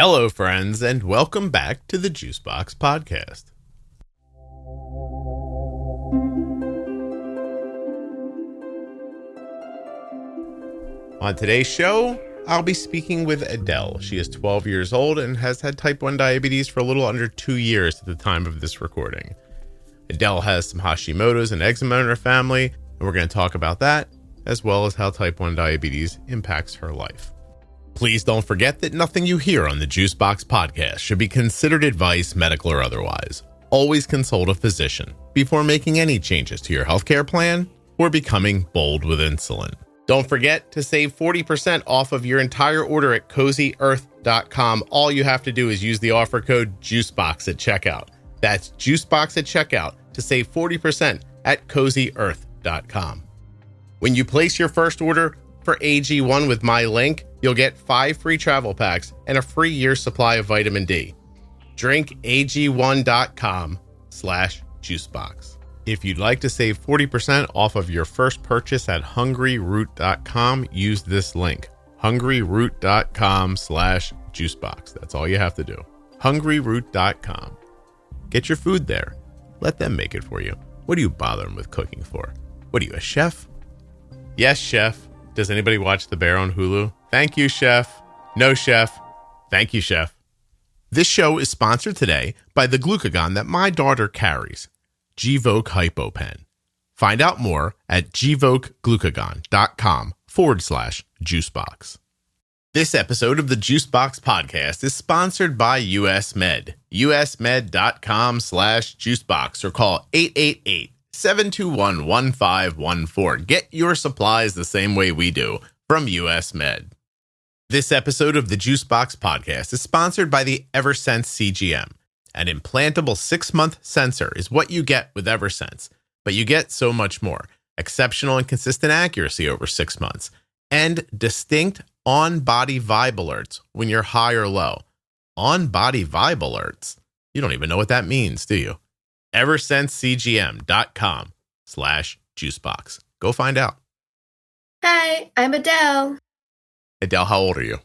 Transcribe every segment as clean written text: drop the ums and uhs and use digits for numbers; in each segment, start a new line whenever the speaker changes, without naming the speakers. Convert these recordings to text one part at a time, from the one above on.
Hello, friends, and welcome back to the Juicebox Podcast. On today's show, I'll be speaking with Adelle. She is 12 years old and has had type 1 diabetes for a little under 2 years at the time of this recording. Adelle has some Hashimoto's and eczema in her family, and we're going to talk about that, as well as how type 1 diabetes impacts her life. Please don't forget that nothing you hear on the Juicebox Podcast should be considered advice, medical or otherwise. Always consult a physician before making any changes to your healthcare plan or becoming bold with insulin. Don't forget to save 40% off of your entire order at CozyEarth.com. All you have to do is use the offer code JUICEBOX at checkout. That's JUICEBOX at checkout to save 40% at CozyEarth.com. When you place your first order for AG1 with my link, you'll get 5 free travel packs and a free year's supply of vitamin D. Drink AG1.com/juicebox. If you'd like to save 40% off of your first purchase at Hungryroot.com, use this link, Hungryroot.com/juicebox. That's all you have to do. Hungryroot.com. Get your food there. Let them make it for you. What are you bothering with cooking for? What are you, a chef? Yes, chef. Does anybody watch The Bear on Hulu? Thank you, chef. No, chef. Thank you, chef. This show is sponsored today by the glucagon that my daughter carries, Gvoke HypoPen. Find out more at gvokeglucagon.com/juicebox. This episode of the Juicebox Podcast is sponsored by US Med. usmed.com/juicebox or call 888-721-1514. Get your supplies the same way we do from US Med. This episode of the Juicebox Podcast is sponsored by the Eversense CGM. An implantable 6-month sensor is what you get with Eversense, but you get so much more. Exceptional and consistent accuracy over 6 months, and distinct on-body vibe alerts when you're high or low. On-body vibe alerts? You don't even know what that means, do you? EversenseCGM.com/juicebox. Go find out.
Hi, I'm Adelle.
Adelle, how old are you?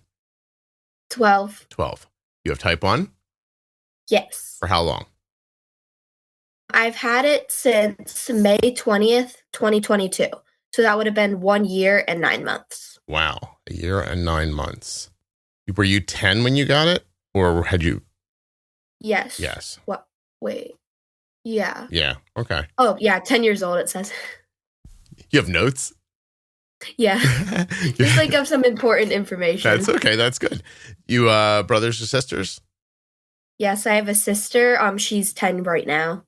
12.
12. You have type 1?
Yes.
For how long?
I've had it since May 20th, 2022. So that would have been 1 year and 9 months.
Wow. A year and 9 months. Were you 10 when you got it? Or had you?
Yes.
Yes.
What? Wait. Yeah.
Yeah. Okay.
Oh, yeah. 10 years old, it says.
You have notes?
Yeah. Just like of some important information.
That's okay. That's good. You brothers or sisters?
Yes, I have a sister. She's 10 right now.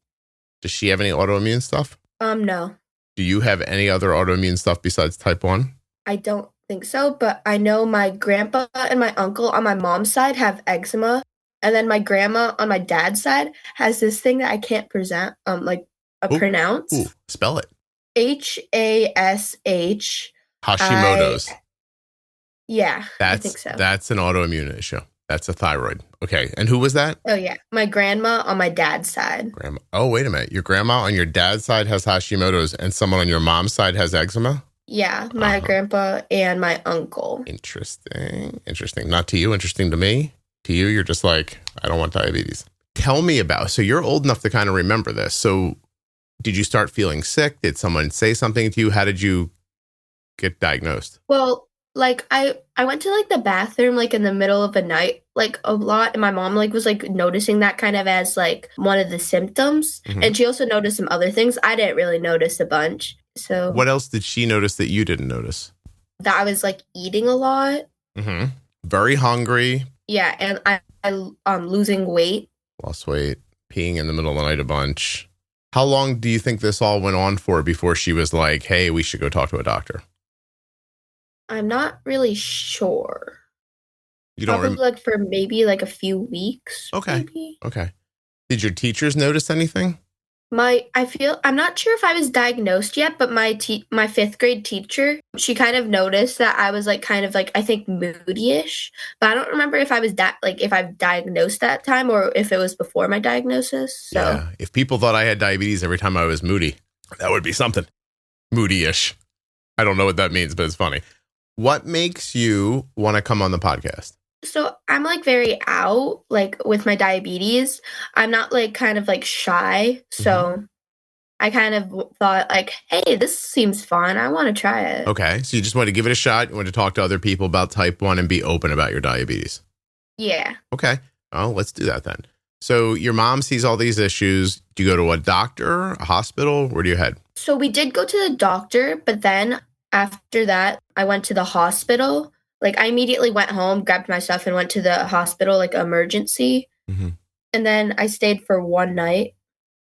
Does she have any autoimmune stuff?
No.
Do you have any other autoimmune stuff besides type 1?
I don't think so, but I know my grandpa and my uncle on my mom's side have eczema. And then my grandma on my dad's side has this thing that I can't pronounce.
Ooh, spell it.
HASH.
Hashimoto's.
Yeah, I think so.
That's an autoimmune issue. That's a thyroid. Okay. And who was that?
Oh, yeah. My grandma on my dad's side.
Grandma. Oh, wait a minute. Your grandma on your dad's side has Hashimoto's and someone on your mom's side has eczema?
Yeah, my grandpa and my uncle.
Interesting. Not to you. Interesting to me. To you, you're just like, I don't want diabetes. Tell me about, so you're old enough to kind of remember this. So did you start feeling sick? Did someone say something to you? How did you get diagnosed?
Well, like I went to like the bathroom like in the middle of the night like a lot, and my mom like was like noticing that kind of as like one of the symptoms. Mm-hmm. And she also noticed some other things. I didn't really notice a bunch. So
what else did she notice that you didn't notice?
That I was like eating a lot.
Mm-hmm. Very hungry.
Yeah, and I'm losing weight.
Lost weight, peeing in the middle of the night a bunch. How long do you think this all went on for before she was like, hey, we should go talk to a doctor?
I'm not really sure.
You don't
Probably like for maybe like a few weeks.
Okay.
Maybe.
Okay. Did your teachers notice anything?
I'm not sure if I was diagnosed yet, but my 5th grade teacher, she kind of noticed that I was like kind of like, I think moody-ish, but I don't remember if I was if I've diagnosed that time or if it was before my diagnosis. So.
Yeah. If people thought I had diabetes every time I was moody, that would be something. Moody-ish. I don't know what that means, but it's funny. What makes you want to come on the podcast?
So I'm like very out, like with my diabetes. I'm not like kind of like shy. So I kind of thought like, hey, this seems fun. I want to try it.
Okay. So you just want to give it a shot. You want to talk to other people about type 1 and be open about your diabetes.
Yeah.
Okay. Well, let's do that then. So your mom sees all these issues. Do you go to a doctor, a hospital? Where do you head?
So we did go to the doctor, but then after that, I went to the hospital. Like I immediately went home, grabbed my stuff, and went to the hospital, like emergency. And then I stayed for one night.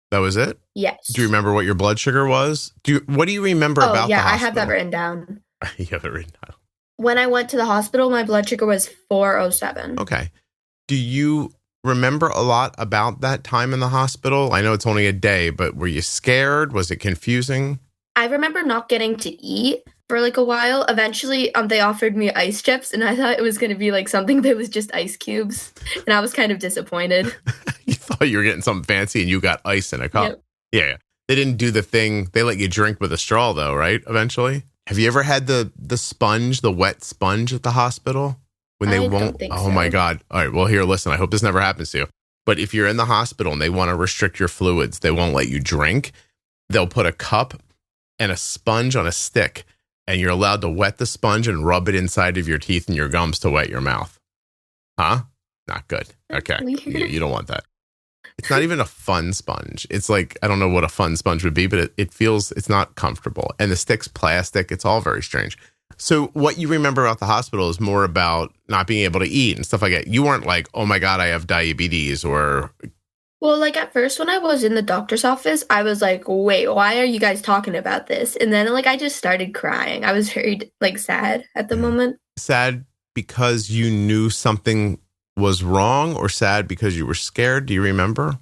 That was it?
Yes.
Do you remember what your blood sugar was? What do you remember about the hospital?
I have that written down.
You have it written down.
When I went to the hospital, my blood sugar was 407.
Okay. Do you remember a lot about that time in the hospital? I know it's only a day, but were you scared? Was it confusing?
I remember not getting to eat for like a while. Eventually, they offered me ice chips, and I thought it was going to be like something that was just ice cubes, and I was kind of disappointed.
You thought you were getting something fancy, and you got ice in a cup.
Yep.
Yeah. They didn't do the thing. They let you drink with a straw, though, right? Eventually. Have you ever had the sponge, the wet sponge at the hospital? When they won't? Oh my God. All right. Well, here, listen, I hope this never happens to you. But if you're in the hospital and they want to restrict your fluids, they won't let you drink. They'll put a cup and a sponge on a stick, and you're allowed to wet the sponge and rub it inside of your teeth and your gums to wet your mouth. Huh? Not good. Okay. You don't want that. It's not even a fun sponge. It's like, I don't know what a fun sponge would be, but it's not comfortable. And the stick's plastic. It's all very strange. So what you remember about the hospital is more about not being able to eat and stuff like that. You weren't like, oh my God, I have diabetes or...
Well, like at first when I was in the doctor's office, I was like, wait, why are you guys talking about this? And then like I just started crying. I was very like sad at the moment.
Sad because you knew something was wrong, or sad because you were scared? Do you remember?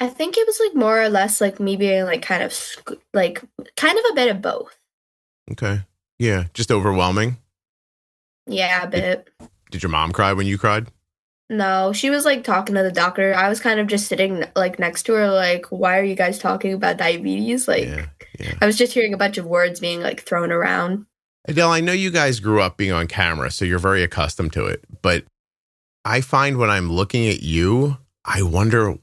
I think it was like more or less like me being like kind of a bit of both.
Okay. Yeah. Just overwhelming.
Yeah, a bit.
Did your mom cry when you cried?
No, she was like talking to the doctor. I was kind of just sitting like next to her, like, why are you guys talking about diabetes? Like, I was just hearing a bunch of words being like thrown around.
Adele, I know you guys grew up being on camera, so you're very accustomed to it. But I find when I'm looking at you, I wonder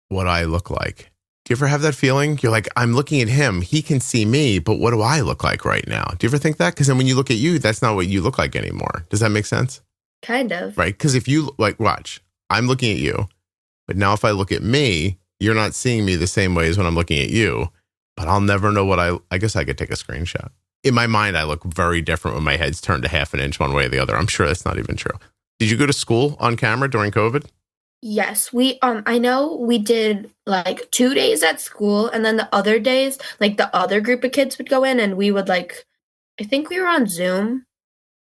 what I look like. Do you ever have that feeling? You're like, I'm looking at him. He can see me, but what do I look like right now? Do you ever think that? Because then when you look at you, that's not what you look like anymore. Does that make sense?
Kind of.
Right? Because if you, like, watch, I'm looking at you, but now if I look at me, you're not seeing me the same way as when I'm looking at you, but I'll never know what I guess I could take a screenshot. In my mind, I look very different when my head's turned to half an inch one way or the other. I'm sure that's not even true. Did you go to school on camera during COVID?
Yes, I know we did like 2 days at school, and then the other days, like the other group of kids would go in and we would like, I think we were on Zoom.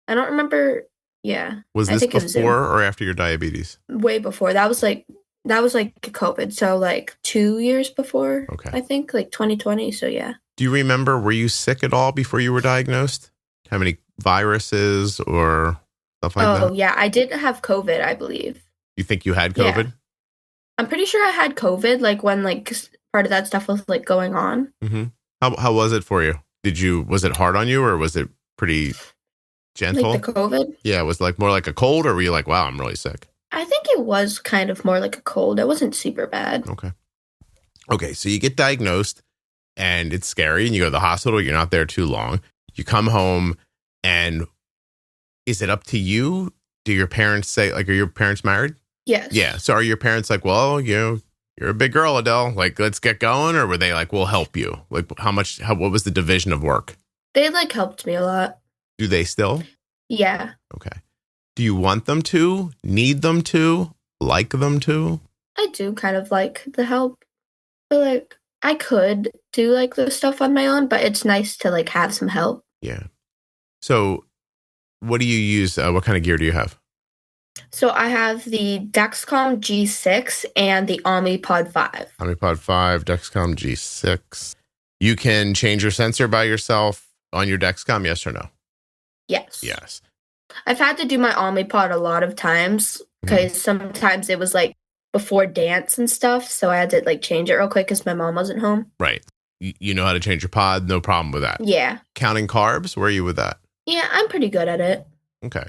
I don't remember. Yeah.
Was this before or after your diabetes?
Way before. That was like COVID. So like 2 years before.
Okay.
I think like 2020. So yeah.
Do you remember, were you sick at all before you were diagnosed? How many viruses or stuff like that?
Oh yeah, I did have COVID, I believe.
You think you had COVID?
Yeah. I'm pretty sure I had COVID, like when like part of that stuff was like going on.
Mm-hmm. How was it for you? Was it hard on you, or was it pretty gentle?
Like the COVID?
Yeah, it was like more like a cold, or were you like, wow, I'm really sick?
I think it was kind of more like a cold. It wasn't super bad.
Okay, so you get diagnosed and it's scary and you go to the hospital. You're not there too long. You come home, and is it up to you? Do your parents say, like, are your parents married?
Yes.
Yeah. So are your parents like, well, you're a big girl, Adele, like, let's get going? Or were they like, we'll help you? Like, what was the division of work?
They like helped me a lot.
Do they still?
Yeah.
Okay. Do you want them to, need them to, like them to?
I do kind of like the help. But like, I could do like the stuff on my own, but it's nice to like have some help.
Yeah. So what do you use? What kind of gear do you have?
So I have the Dexcom G6 and the Omnipod 5.
Omnipod 5, Dexcom G6. You can change your sensor by yourself on your Dexcom, yes or no?
Yes.
Yes.
I've had to do my Omnipod a lot of times because sometimes it was like before dance and stuff. So I had to like change it real quick because my mom wasn't home.
Right. You know how to change your pod. No problem with that.
Yeah.
Counting carbs. Where are you with that?
Yeah, I'm pretty good at it.
Okay.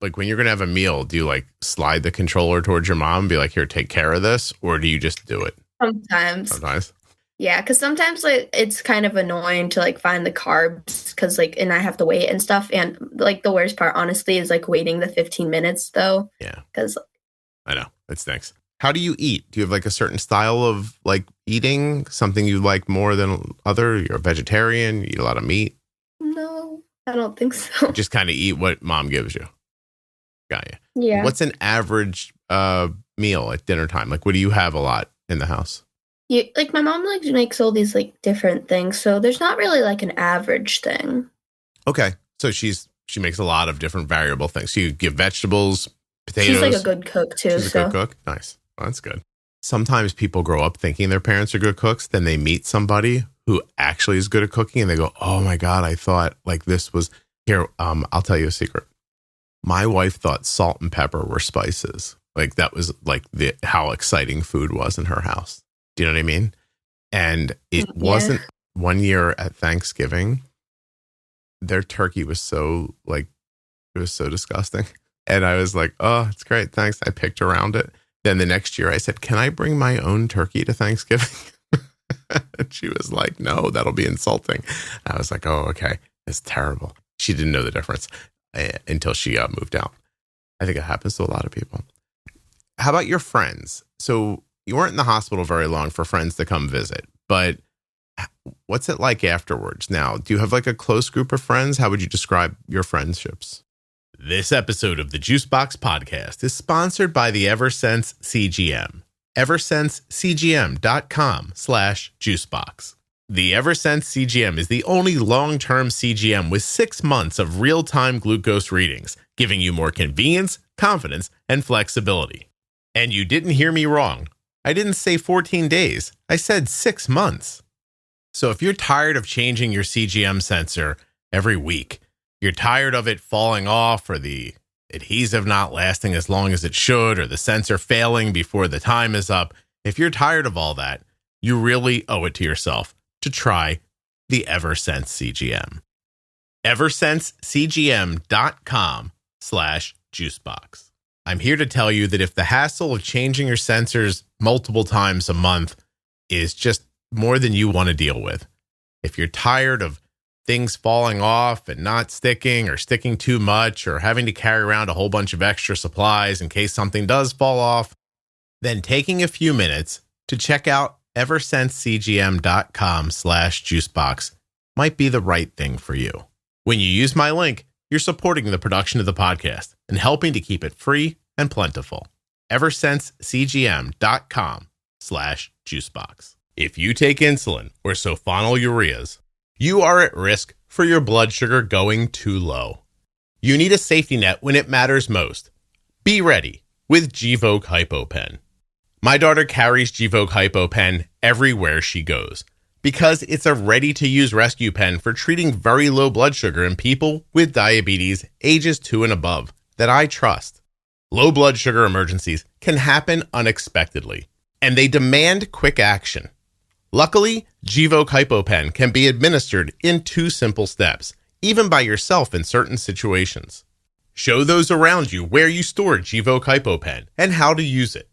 like when you're going to have a meal, do you like slide the controller towards your mom and be like, here, take care of this? Or do you just do it?
Sometimes. Yeah, because sometimes like it's kind of annoying to like find the carbs because like, and I have to wait and stuff. And like the worst part, honestly, is like waiting the 15 minutes though.
Yeah.
Because
I know. It stinks. How do you eat? Do you have like a certain style of like eating? Something you like more than other? You're a vegetarian? You eat a lot of meat?
no, I don't think so.
You just kind of eat what mom gives you. Got you.
Yeah.
What's an average meal at dinner time? Like, what do you have a lot in the house?
Like my mom like makes all these like different things, so there's not really like an average thing.
Okay. So she makes a lot of different variable things. So you give vegetables, potatoes.
She's like a good cook too.
She's a good cook. Nice. Well, that's good. Sometimes people grow up thinking their parents are good cooks. Then they meet somebody who actually is good at cooking and they go, oh my God, I thought like this was here. I'll tell you a secret. My wife thought salt and pepper were spices. Like that was like how exciting food was in her house. Do you know what I mean? And it wasn't one year at Thanksgiving. Their turkey was so like, it was so disgusting. And I was like, oh, it's great. Thanks. I picked around it. Then the next year I said, can I bring my own turkey to Thanksgiving? And she was like, no, that'll be insulting. I was like, oh, okay. It's terrible. She didn't know the difference until she moved out. I think it happens to a lot of people. How about your friends? So you weren't in the hospital very long for friends to come visit, but what's it like afterwards now? Do you have like a close group of friends? How would you describe your friendships? This episode of the Juicebox Podcast is sponsored by the Eversense CGM. EversenseCGM.com/juicebox. The Eversense CGM is the only long-term CGM with 6 months of real-time glucose readings, giving you more convenience, confidence, and flexibility. And you didn't hear me wrong. I didn't say 14 days. I said 6 months. So if you're tired of changing your CGM sensor every week, you're tired of it falling off or the adhesive not lasting as long as it should or the sensor failing before the time is up, if you're tired of all that, you really owe it to yourself to try the Eversense CGM. EversenseCGM.com/juicebox. I'm here to tell you that if the hassle of changing your sensors multiple times a month is just more than you want to deal with, if you're tired of things falling off and not sticking or sticking too much or having to carry around a whole bunch of extra supplies in case something does fall off, then taking a few minutes to check out EversenseCGM.com/juicebox might be the right thing for you. When you use my link, you're supporting the production of the podcast and helping to keep it free and plentiful. EversenseCGM.com/juicebox. If you take insulin or sulfonylureas, you are at risk for your blood sugar going too low. You need a safety net when it matters most. Be ready with Gvoke HypoPen. My daughter carries Gvoke HypoPen everywhere she goes because it's a ready-to-use rescue pen for treating very low blood sugar in people with diabetes ages 2 and above that I trust. Low blood sugar emergencies can happen unexpectedly, and they demand quick action. Luckily, Gvoke HypoPen can be administered in 2 simple steps, even by yourself in certain situations. Show those around you where you store Gvoke HypoPen and how to use it.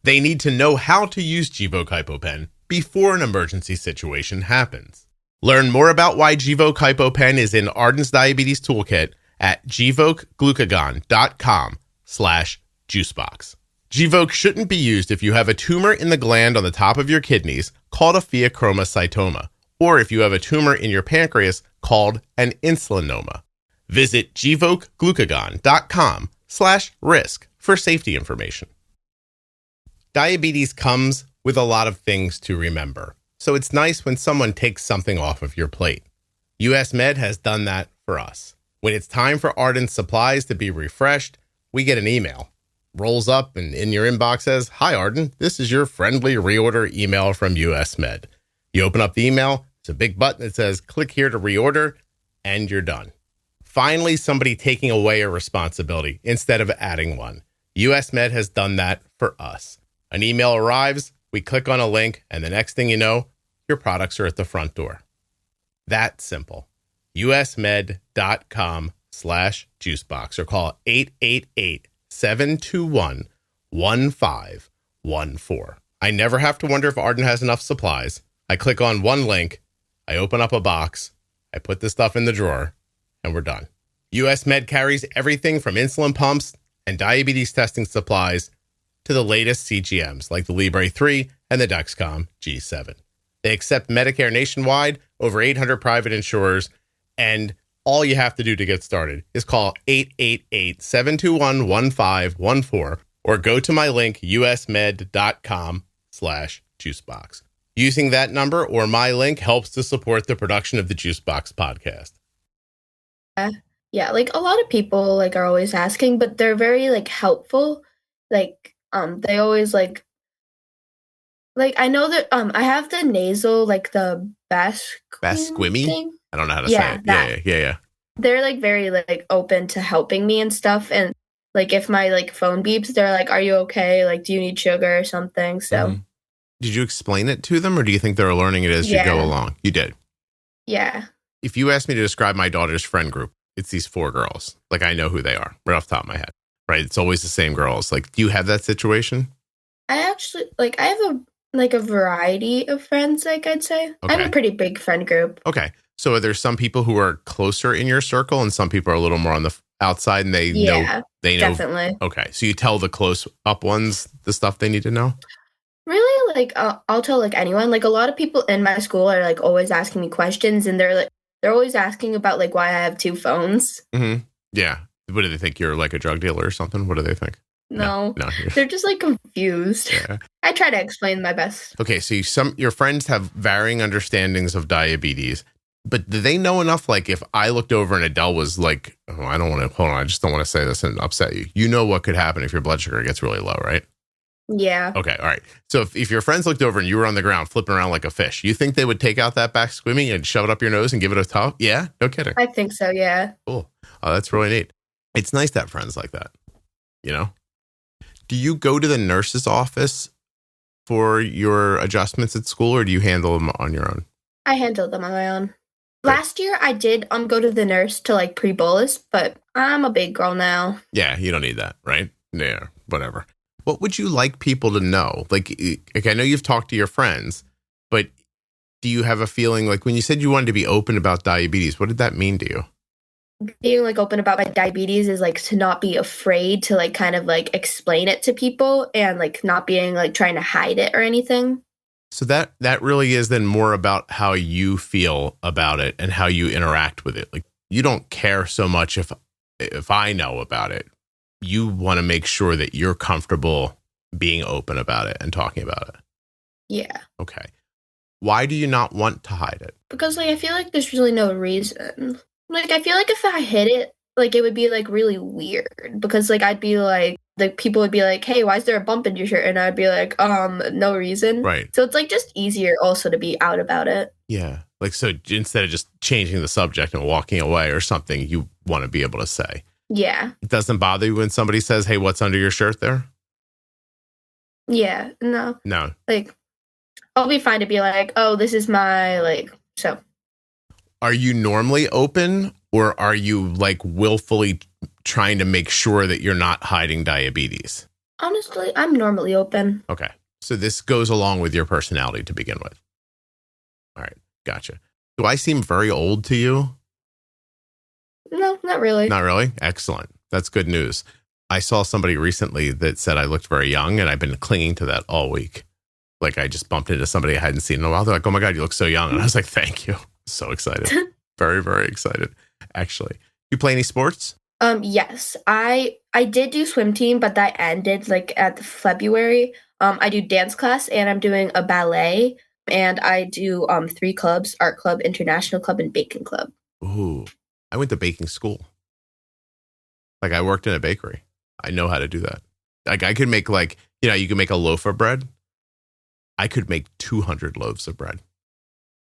They need to know how to use Gvoke HypoPen before an emergency situation happens. Learn more about why Gvoke HypoPen is in Arden's Diabetes Toolkit at gvokeglucagon.com/juicebox. Gvoke shouldn't be used if you have a tumor in the gland on the top of your kidneys called a pheochromocytoma, or if you have a tumor in your pancreas called an insulinoma. Visit gvokeglucagon.com/risk for safety information. Diabetes comes with a lot of things to remember, so it's nice when someone takes something off of your plate. US Med has done that for us. When it's time for Arden's supplies to be refreshed, we get an email. Rolls up and in your inbox says, "Hi Arden, this is your friendly reorder email from US Med." You open up the email, it's a big button that says, "Click here to reorder," and you're done. Finally, somebody taking away a responsibility instead of adding one. US Med has done that for us. An email arrives, we click on a link, and the next thing you know, your products are at the front door. That simple. usmed.com/Arden. juicebox or call 888-721-1514. I never have to wonder if Arden has enough supplies. I click on one link, I open up a box, I put the stuff in the drawer, and we're done. US Med carries everything from insulin pumps and diabetes testing supplies to the latest CGMs like the Libre 3 and the Dexcom G7. They accept Medicare nationwide, over 800 private insurers, and all you have to do to get started is call 888-721-1514 or go to my link, usmed.com/juicebox. Using that number or my link helps to support the production of the Juicebox podcast.
Yeah, like a lot of people like are always asking, but they're very like helpful. Like they always like I know that I have the nasal like the
Basquimi
thing.
I don't know how to say it. Yeah.
They're like very like open to helping me and stuff, and like if my like phone beeps, they're like, "Are you okay? Like, do you need sugar or something?" So,
Did you explain it to them, or do you think they're learning it as you go along? You did.
Yeah.
If you asked me to describe my daughter's friend group, it's these 4 girls. Like, I know who they are right off the top of my head. Right? It's always the same girls. Like, do you have that situation?
I actually I have a variety of friends. Like I'd say, I have a pretty big friend group.
Okay. So are there some people who are closer in your circle and some people are a little more on the outside and they know?
Definitely.
Okay. So you tell the close up ones the stuff they need to know?
Really? Like, I'll tell like anyone. Like a lot of people in my school are like always asking me questions, and they're always asking about like why I have 2 phones.
Mm-hmm. Yeah. What do they think? You're like a drug dealer or something? What do they think?
No. They're just like confused. Yeah. I try to explain my best.
Okay. So your friends have varying understandings of diabetes. But do they know enough? Like if I looked over and Adele was like, oh, I just don't want to say this and upset you. You know what could happen if your blood sugar gets really low, right?
Yeah.
Okay. All right. So if your friends looked over and you were on the ground flipping around like a fish, you think they would take out that back swimming and shove it up your nose and give it a towel? Yeah. No kidding.
I think so. Yeah.
Cool. Oh, that's really neat. It's nice to have friends like that. You know? Do you go to the nurse's office for your adjustments at school, or do you handle them on your own?
I handle them on my own. Last year, I did go to the nurse to like pre-bolus, but I'm a big girl now.
Yeah, you don't need that, right? Yeah, whatever. What would you like people to know? Like I know you've talked to your friends, but do you have a feeling like when you said you wanted to be open about diabetes, what did that mean to you?
Being like open about my diabetes is like to not be afraid to like kind of like explain it to people and like not being like trying to hide it or anything.
So that really is then more about how you feel about it and how you interact with it. Like you don't care so much if I know about it. You want to make sure that you're comfortable being open about it and talking about it.
Yeah.
Okay. Why do you not want to hide it?
Because like I feel like there's really no reason. Like I feel like if I hid it, like it would be like really weird because like I'd be like people would be like, "Hey, why is there a bump in your shirt?" And I'd be like, no reason.
Right.
So it's like just easier also to be out about it.
Yeah. Like so instead of just changing the subject and walking away or something, you want to be able to say.
Yeah.
It doesn't bother you when somebody says, "Hey, what's under your shirt there?"
Yeah. No.
No.
Like I'll be fine to be like, "Oh, this is my like so."
Are you normally open, or are you like willfully trying to make sure that you're not hiding diabetes?
Honestly, I'm normally open.
Okay. So this goes along with your personality to begin with. All right. Gotcha. Do I seem very old to you?
No, not really.
Not really? Excellent. That's good news. I saw somebody recently that said I looked very young, and I've been clinging to that all week. Like I just bumped into somebody I hadn't seen in a while. They're like, "Oh my God, you look so young." And I was like, "Thank you." So excited. Very, very excited. Actually, you play any sports?
Yes, I did do swim team, but that ended like at February. I do dance class and I'm doing a ballet, and I do 3 clubs: art club, international club, and baking club.
Ooh, I went to baking school. Like I worked in a bakery. I know how to do that. Like I could make like, you can make a loaf of bread. I could make 200 loaves of bread.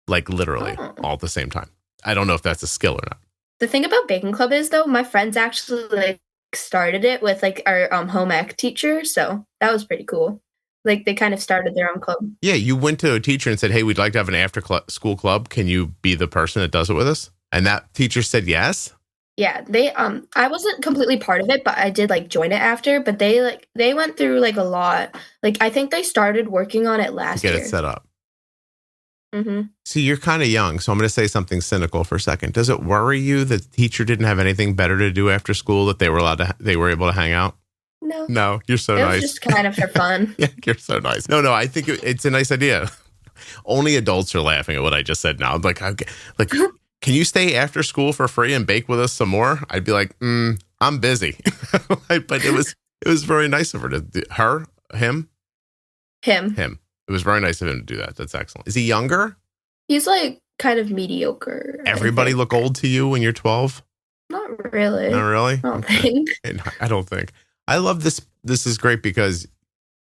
Like literally all at the same time. I don't know if that's a skill or not.
The thing about baking club is though, my friends actually like started it with like our home ec teacher. So that was pretty cool. Like they kind of started their own club.
Yeah. You went to a teacher and said, "Hey, we'd like to have an after school club. Can you be the person that does it with us?" And that teacher said yes.
Yeah, they I wasn't completely part of it, but I did like join it after, but they went through like a lot. Like I think they started working on it
To
last
get
year.
it set up.
Mhm.
See, you're kind of young, so I'm going to say something cynical for a second. Does it worry you that the teacher didn't have anything better to do after school, that they were able to hang out?
No.
No, you're so
It
nice.
was just kind of for fun.
Yeah, you're so nice. No, I think it's a nice idea. Only adults are laughing at what I just said now. I'm like, okay, like, can you stay after school for free and bake with us some more? I'd be like, I'm busy. But it was very nice of her to do. Him. It was very nice of him to do that. That's excellent. Is he younger?
He's like kind of mediocre.
Everybody look old to you when you're 12?
Not really.
Not really?
I don't think.
I don't think. I love this. This is great because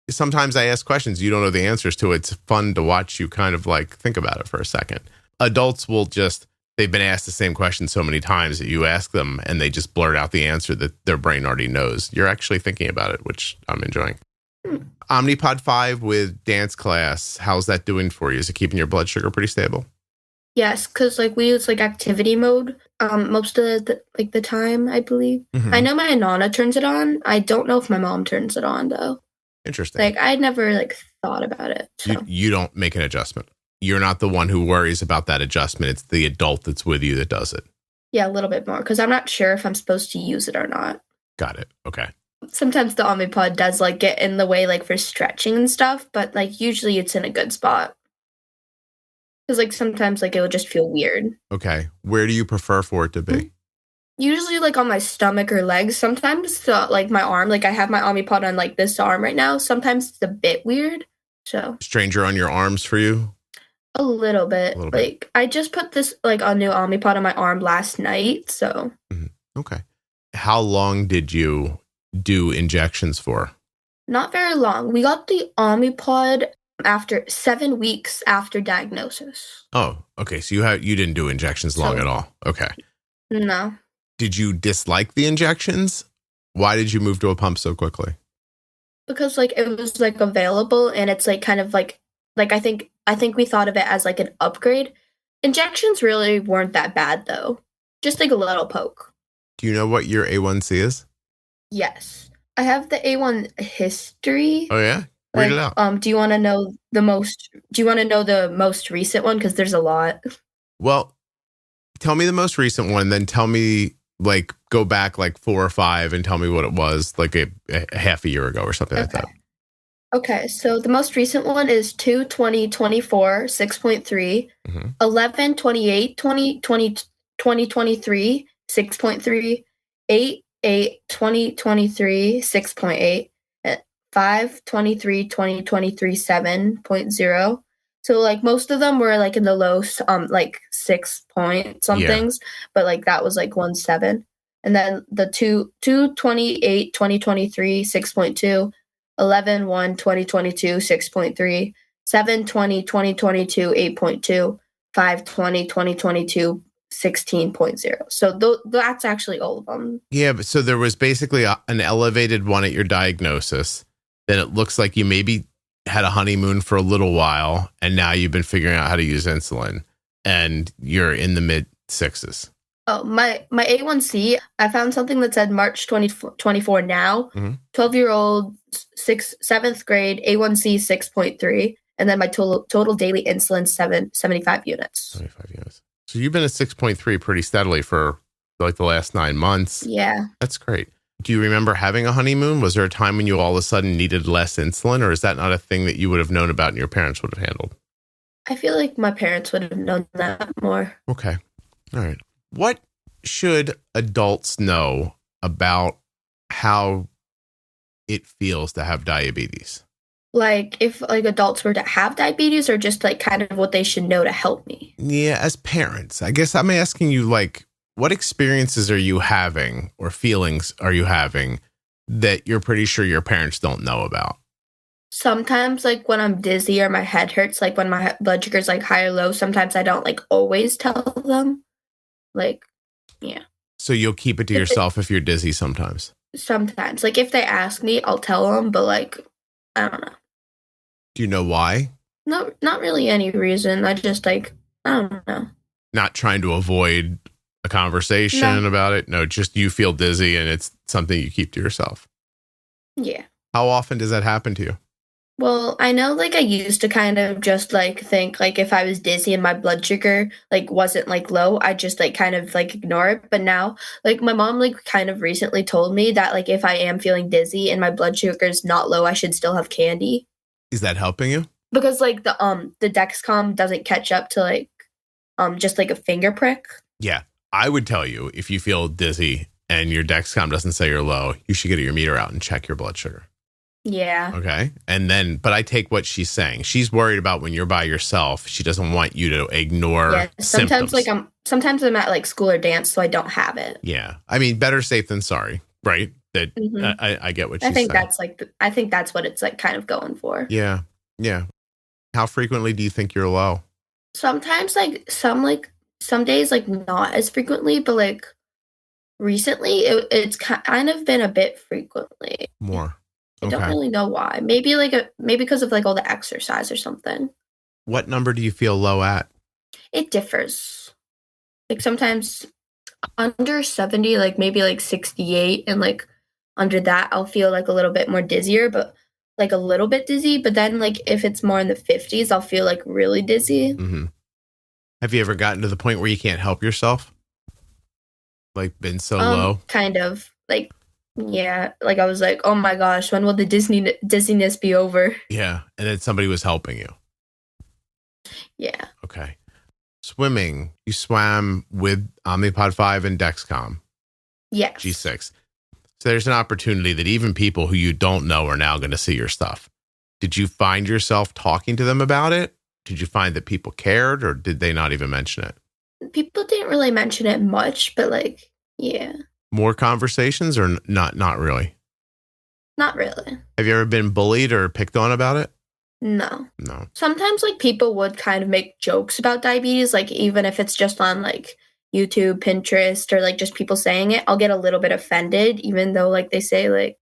sometimes I ask questions you don't know the answers to. It's fun to watch you kind of like think about it for a second. Adults will they've been asked the same question so many times that you ask them and they just blurt out the answer that their brain already knows. You're actually thinking about it, which I'm enjoying. Omnipod 5 with dance class. How's that doing for you? Is it keeping your blood sugar pretty stable?
Yes, because like we use like activity mode most of the time, I believe.
Mm-hmm.
I know my nana turns it on. I don't know if my mom turns it on though.
Interesting.
Like I'd never like thought about it. So.
You don't make an adjustment. You're not the one who worries about that adjustment. It's the adult that's with you that does it.
Yeah, a little bit more because I'm not sure if I'm supposed to use it or not.
Got it. Okay.
Sometimes the Omnipod does like get in the way like for stretching and stuff, but like usually it's in a good spot. Because like sometimes like it would just feel weird.
Okay. Where do you prefer for it to be?
Usually like on my stomach or legs. Sometimes like my arm, like I have my Omnipod on like this arm right now. Sometimes it's a bit weird. So
stranger on your arms for you?
A little bit. Like I just put this like a new Omnipod on my arm last night. So
okay. How long did you do injections for?
Not very long. We got the Omnipod after 7 weeks after diagnosis.
Oh, okay. So you didn't do injections long at all. Okay.
No.
Did you dislike the injections? Why did you move to a pump so quickly?
Because like it was like available and it's like kind of like I think we thought of it as like an upgrade. Injections really weren't that bad though. Just like a little poke.
Do you know what your A1C is?
Yes. I have the A1 history.
Oh yeah? Read it out.
Do you want to know the most recent one? Because there's a lot.
Well, tell me the most recent one, then tell me like go back like 4 or 5 and tell me what it was like a half a year ago or something like that.
Okay, so the most recent one is 2/20/24 6.3, 11/28/2023 6.3, 8/8/2023 6.8, 5/23/2023 7.0. So like most of them were like in the low like 6 point somethings, but like that was like 1.7. And then the 2/28/2023 6.2, 11/1/2022 6.3, 7/20/2022 8.2, 5/20/2022 16.0. So that's actually all of them.
Yeah, but so there was basically an elevated one at your diagnosis. Then it looks like you maybe had a honeymoon for a little while, and now you've been figuring out how to use insulin, and you're in the mid 6s.
Oh, my A1C, I found something that said March 2024 now. 12-year-old, 7th grade, A1C 6.3, and then my total daily insulin 75 units.
75 units. So you've been at 6.3 pretty steadily for like the last 9 months.
Yeah.
That's great. Do you remember having a honeymoon? Was there a time when you all of a sudden needed less insulin, or is that not a thing that you would have known about and your parents would have handled?
I feel like my parents would have known that more.
Okay. All right. What should adults know about how it feels to have diabetes?
Like if like adults were to have diabetes, or just like kind of what they should know to help me?
Yeah, as parents, I guess I'm asking you like, what experiences are you having or feelings are you having that you're pretty sure your parents don't know about?
Sometimes like when I'm dizzy or my head hurts, like when my blood sugar's like high or low, sometimes I don't like always tell them. Like, yeah.
So you'll keep it to yourself if you're dizzy sometimes?
Sometimes. Like if they ask me, I'll tell them, but like, I don't know.
Do you know why?
No, not really any reason. I just like, I don't know.
Not trying to avoid a conversation about it? No, just you feel dizzy and it's something you keep to yourself.
Yeah.
How often does that happen to you?
Well, I know, like, I used to kind of just, like, think, like, if I was dizzy and my blood sugar, like, wasn't, like, low, I'd just, like, kind of, like, ignore it. But now, like, my mom, like, kind of recently told me that, like, if I am feeling dizzy and my blood sugar is not low, I should still have candy.
Is that helping you?
Because, like, the Dexcom doesn't catch up to, like, just, like, a finger prick.
Yeah. I would tell you, if you feel dizzy and your Dexcom doesn't say you're low, you should get your meter out and check your blood sugar.
Yeah.
Okay. And then, but I take what she's saying. She's worried about when you're by yourself. She doesn't want you to ignore
sometimes
symptoms.
Sometimes I'm at, like, school or dance, so I don't have it.
Yeah. I mean, better safe than sorry, right? That I get what she's saying.
I think that's what it's, like, kind of going for.
Yeah. Yeah. How frequently do you think you're low?
Sometimes, some days, like, not as frequently, but, like, recently it's kind of been a bit frequently.
More.
I don't really know why. Maybe because of, like, all the exercise or something.
What number do you feel low at?
It differs. Like, sometimes under 70, like, maybe, like, 68, and, like, under that, I'll feel, like, a little bit more dizzier, but, like, a little bit dizzy. But then, like, if it's more in the 50s, I'll feel, like, really dizzy.
Mm-hmm. Have you ever gotten to the point where you can't help yourself? Like, been so low?
Kind of. Like, yeah, like, I was like, oh my gosh, when will the dizziness be over?
Yeah, and then somebody was helping you.
Yeah.
Okay. Swimming, you swam with Omnipod 5 and Dexcom.
Yes.
G6. So there's an opportunity that even people who you don't know are now going to see your stuff. Did you find yourself talking to them about it? Did you find that people cared, or did they not even mention it?
People didn't really mention it much, but, like, yeah.
More conversations or not really?
Not really.
Have you ever been bullied or picked on about it?
No.
No.
Sometimes, like, people would kind of make jokes about diabetes, like, even if it's just on, like, YouTube, Pinterest, or, like, just people saying it, I'll get a little bit offended, even though, like, they say, like,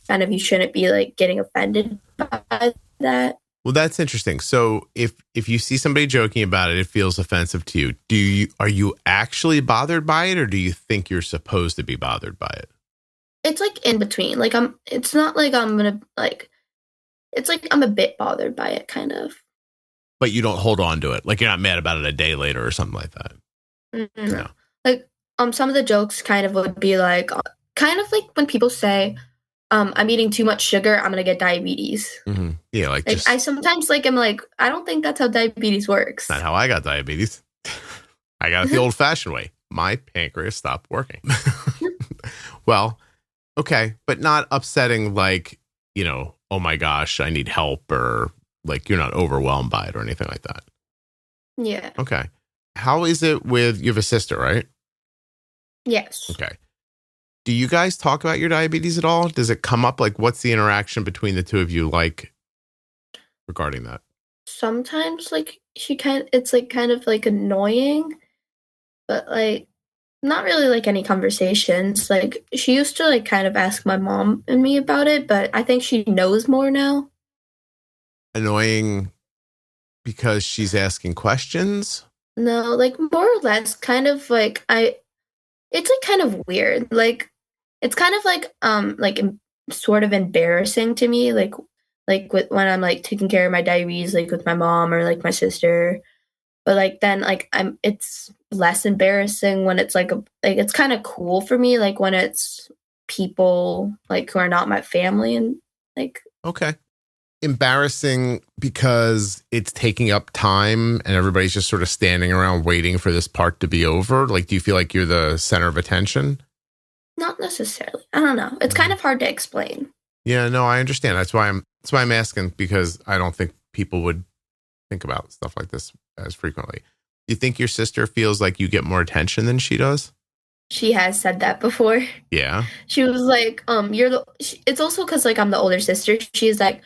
kind of you shouldn't be, like, getting offended by that.
Well, that's interesting. So if you see somebody joking about it, it feels offensive to you. Are you actually bothered by it, or do you think you're supposed to be bothered by it?
It's, like, in between. Like, it's not like I'm gonna, like, it's like I'm a bit bothered by it, kind of.
But you don't hold on to it. Like, you're not mad about it a day later or something like that.
No. Like, some of the jokes kind of would be like, kind of like when people say, I'm eating too much sugar, I'm gonna get diabetes.
Mm-hmm. Yeah, like
I sometimes, like, I'm like, I don't think that's how diabetes works.
Not how I got diabetes. I got it the old-fashioned way. My pancreas stopped working. Well, okay, but not upsetting, like, you know, oh my gosh, I need help, or like you're not overwhelmed by it or anything like that.
Yeah.
Okay. How is it with, you have a sister, right?
Yes.
Okay. Do you guys talk about your diabetes at all? Does it come up? Like, what's the interaction between the two of you like regarding that?
Sometimes, like, it's like kind of like annoying, but, like, not really like any conversations. Like, she used to, like, kind of ask my mom and me about it, but I think she knows more now.
Annoying because she's asking questions?
No, like, more or less, kind of like, it's, like, kind of weird. Like, it's kind of like sort of embarrassing to me, like when I'm, like, taking care of my diabetes, like, with my mom or, like, my sister. But, like, then, like, it's less embarrassing when it's, like, it's kind of cool for me, like, when it's people, like, who are not my family, and, like.
Okay. Embarrassing because it's taking up time and everybody's just sort of standing around waiting for this part to be over. Like, do you feel like you're the center of attention?
Not necessarily. I don't know. It's kind of hard to explain.
Yeah, no, I understand. That's why I'm asking, because I don't think people would think about stuff like this as frequently. Do you think your sister feels like you get more attention than she does?
She has said that before.
Yeah.
She was like, it's also because, like, I'm the older sister. She's like,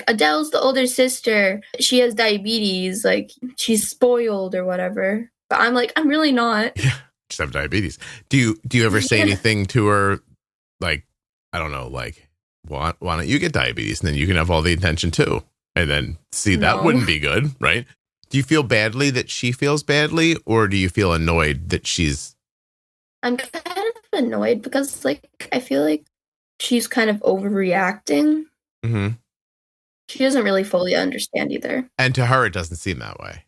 Adelle's the older sister. She has diabetes. Like, she's spoiled or whatever. But I'm like, I'm really not.
Yeah, just have diabetes. Do you ever say anything to her, like, I don't know, like, why don't you get diabetes and then you can have all the attention too? And then, see, that wouldn't be good, right? Do you feel badly that she feels badly, or do you feel annoyed that she's...
I'm kind of annoyed because, like, I feel like she's kind of overreacting.
Mm-hmm.
She doesn't really fully understand either.
And to her, it doesn't seem that way.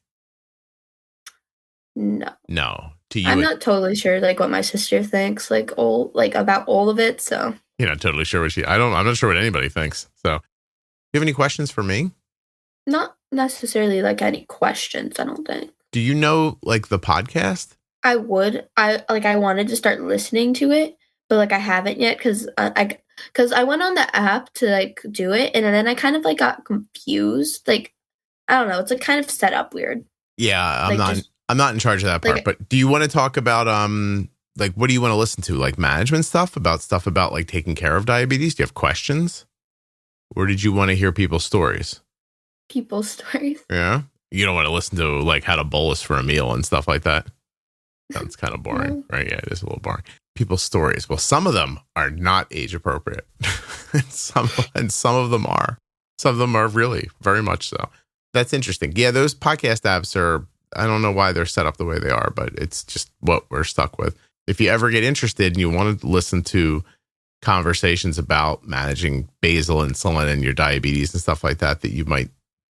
No.
To you,
I'm not totally sure, like, what my sister thinks, like, about all of it, so.
You're not totally sure what I'm not sure what anybody thinks, so. You have any questions for me?
Not necessarily, like, any questions, I don't think.
Do you know, like, the podcast?
I would. I wanted to start listening to it, but, like, I haven't yet because I went on the app to, like, do it, and then I kind of, like, got confused. Like, I don't know. It's, like, kind of set up weird.
Yeah, I'm not in charge of that part, but do you want to talk about, like, what do you want to listen to? Like, management stuff about, like, taking care of diabetes? Do you have questions? Or did you want to hear people's stories?
People's stories?
Yeah? You don't want to listen to, like, how to bolus for a meal and stuff like that? Sounds kind of boring, right? Yeah, it is a little boring. People's stories. Well, some of them are not age appropriate. and some of them are. Some of them are really very much so. That's interesting. Yeah, those podcast apps are, I don't know why they're set up the way they are, but it's just what we're stuck with. If you ever get interested and you want to listen to conversations about managing basal insulin and your diabetes and stuff like that you might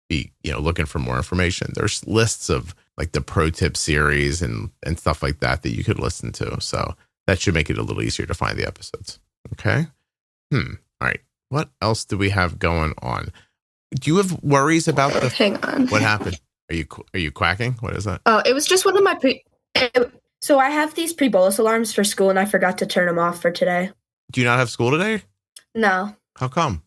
be, looking for more information, there's lists of like the pro tip series and stuff like that you could listen to. So that should make it a little easier to find the episodes. Okay. All right. What else do we have going on? Do you have worries about
Hang on.
What happened? Are you quacking? What is that?
Oh, it was just one of my so I have these pre-bolus alarms for school and I forgot to turn them off for today.
Do you not have school today?
No.
How come?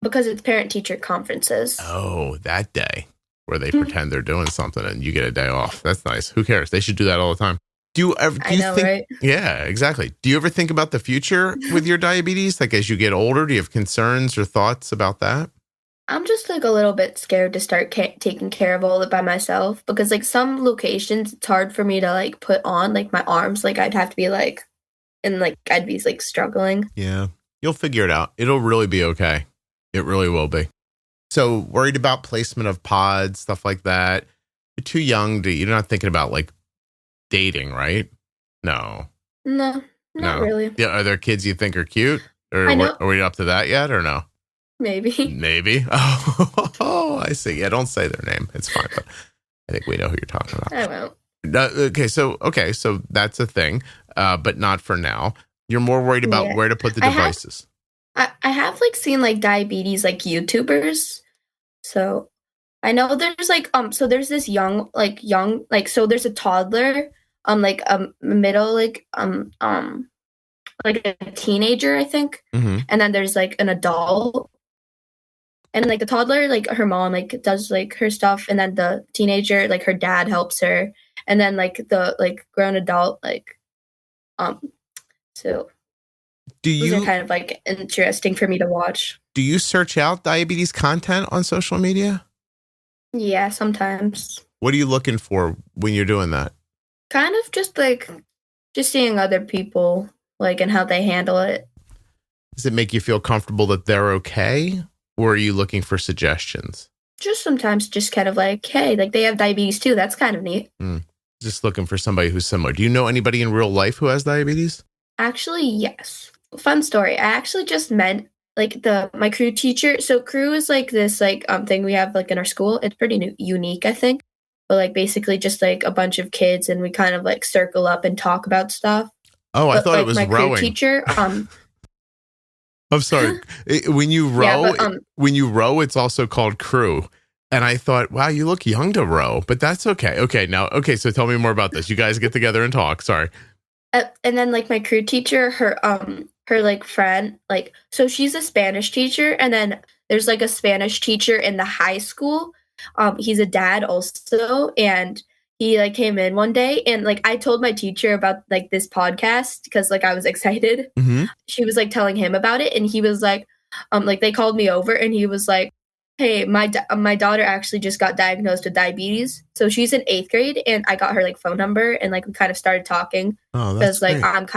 Because it's parent-teacher conferences.
Oh, that day where they pretend they're doing something and you get a day off. That's nice. Who cares? They should do that all the time. Do you think, right? Yeah, exactly. Do you ever think about the future with your diabetes? Like as you get older, do you have concerns or thoughts about that?
I'm just like a little bit scared to start taking care of all of it by myself because like some locations, it's hard for me to like put on like my arms. Like I'd have to be like, and like I'd be like struggling.
Yeah, you'll figure it out. It'll really be okay. It really will be. So worried about placement of pods, stuff like that. You're too young you're not thinking about like dating, right? No,
not really.
Yeah, are there kids you think are cute? Or are we up to that yet or no? Maybe. Oh, I see. Yeah, don't say their name. It's fine. But I think we know who you're talking about.
I won't.
Okay, so that's a thing, but not for now. You're more worried about where to put the devices.
I have like seen like diabetes like YouTubers. So I know there's like so there's this young so there's a toddler like a middle like a teenager I think, and then there's like an adult. And like the toddler, like her mom, like does like her stuff, and then the teenager, like her dad helps her, and then like the like grown adult, like So those are kind of like interesting for me to watch.
Do you search out diabetes content on social media?
Yeah, sometimes.
What are you looking for when you're doing that?
Kind of just seeing other people like and how they handle it.
Does it make you feel comfortable that they're okay? Or are you looking for suggestions?
Just sometimes just kind of like, hey, like they have diabetes too. That's kind of neat.
Just looking for somebody who's similar. Do you know anybody in real life who has diabetes?
Actually, yes. Fun story. I actually just met like my crew teacher. So crew is like this like thing we have like in our school. It's pretty unique, I think. But like basically just like a bunch of kids and we kind of like circle up and talk about stuff.
Oh, I thought like, it was my rowing.
Crew teacher,
I'm sorry. When you row, it's also called crew. And I thought, wow, you look young to row, but that's okay. Okay. So tell me more about this. You guys get together and talk. Sorry.
And then like my crew teacher, her like friend, like, so she's a Spanish teacher. And then there's like a Spanish teacher in the high school. He's a dad also. And he like came in one day and like I told my teacher about like this podcast because like I was excited. She was like telling him about it and he was like they called me over and he was like, hey, my daughter actually just got diagnosed with diabetes. So she's in 8th grade and I got her like phone number and like we kind of started talking.
Oh, that's
like I'm